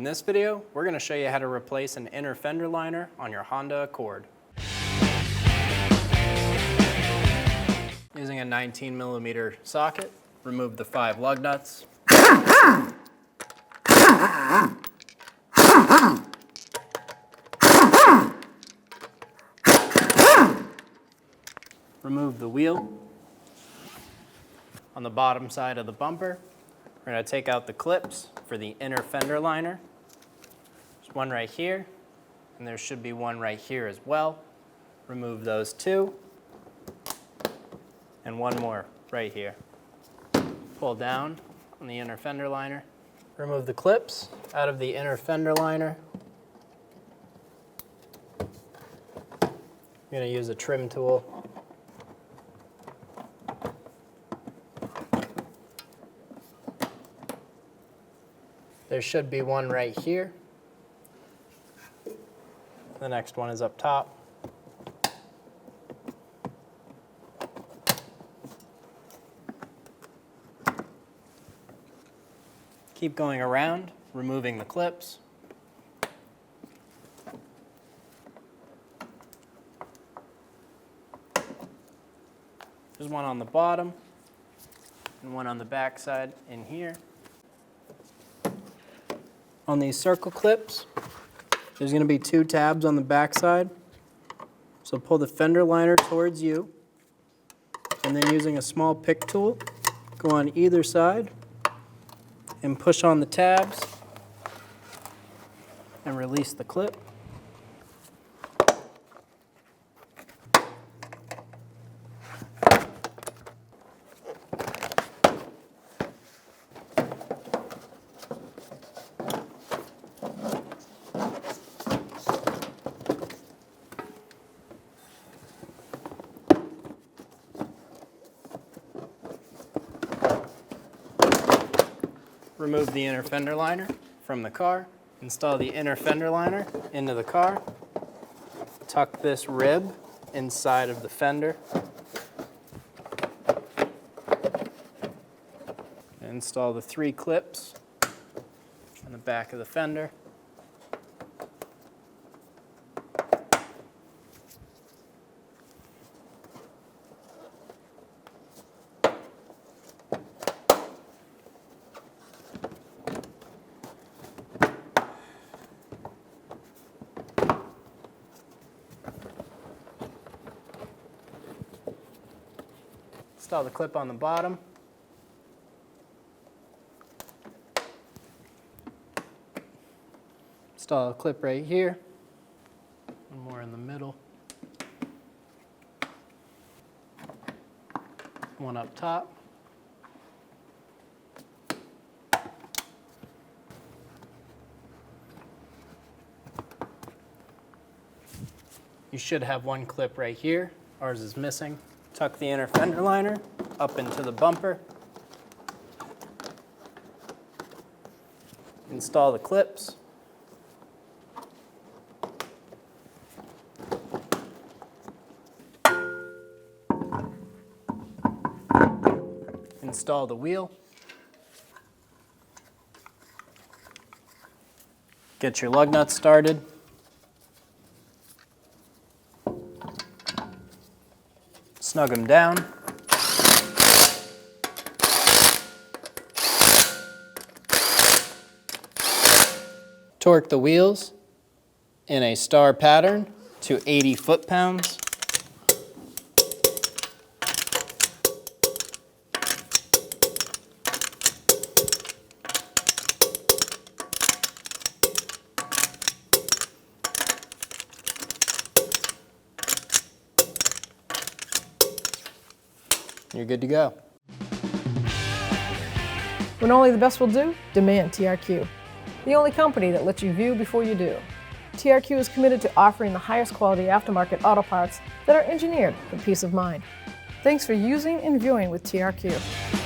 In this video, we're going to show you how to replace an inner fender liner on your Honda Accord. Using a 19mm socket, remove the 5 lug nuts. Remove the wheel. On the bottom side of the bumper, we're going to take out the clips for the inner fender liner. There's one right here, and there should be one right here as well. Remove those 2, and one more right here. Pull down on the inner fender liner. Remove the clips out of the inner fender liner. I'm going to use a trim tool. There should be one right here. The next one is up top. Keep going around, removing the clips. There's one on the bottom and one on the back side in here. On these circle clips, there's going to be 2 tabs on the back side. So pull the fender liner towards you, and then using a small pick tool, go on either side and push on the tabs and release the clip. Remove the inner fender liner from the car. Install the inner fender liner into the car. Tuck this rib inside of the fender. Install the 3 clips on the back of the fender. Install the clip on the bottom. Install a clip right here. One more in the middle. One up top. You should have one clip right here. Ours is missing. Tuck the inner fender liner up into the bumper. Install the clips. Install the wheel. Get your lug nuts started. Snug them down. Torque the wheels in a star pattern to 80 foot-pounds. You're good to go. When only the best will do, demand TRQ. The only company that lets you view before you do. TRQ is committed to offering the highest quality aftermarket auto parts that are engineered for peace of mind. Thanks for using and viewing with TRQ.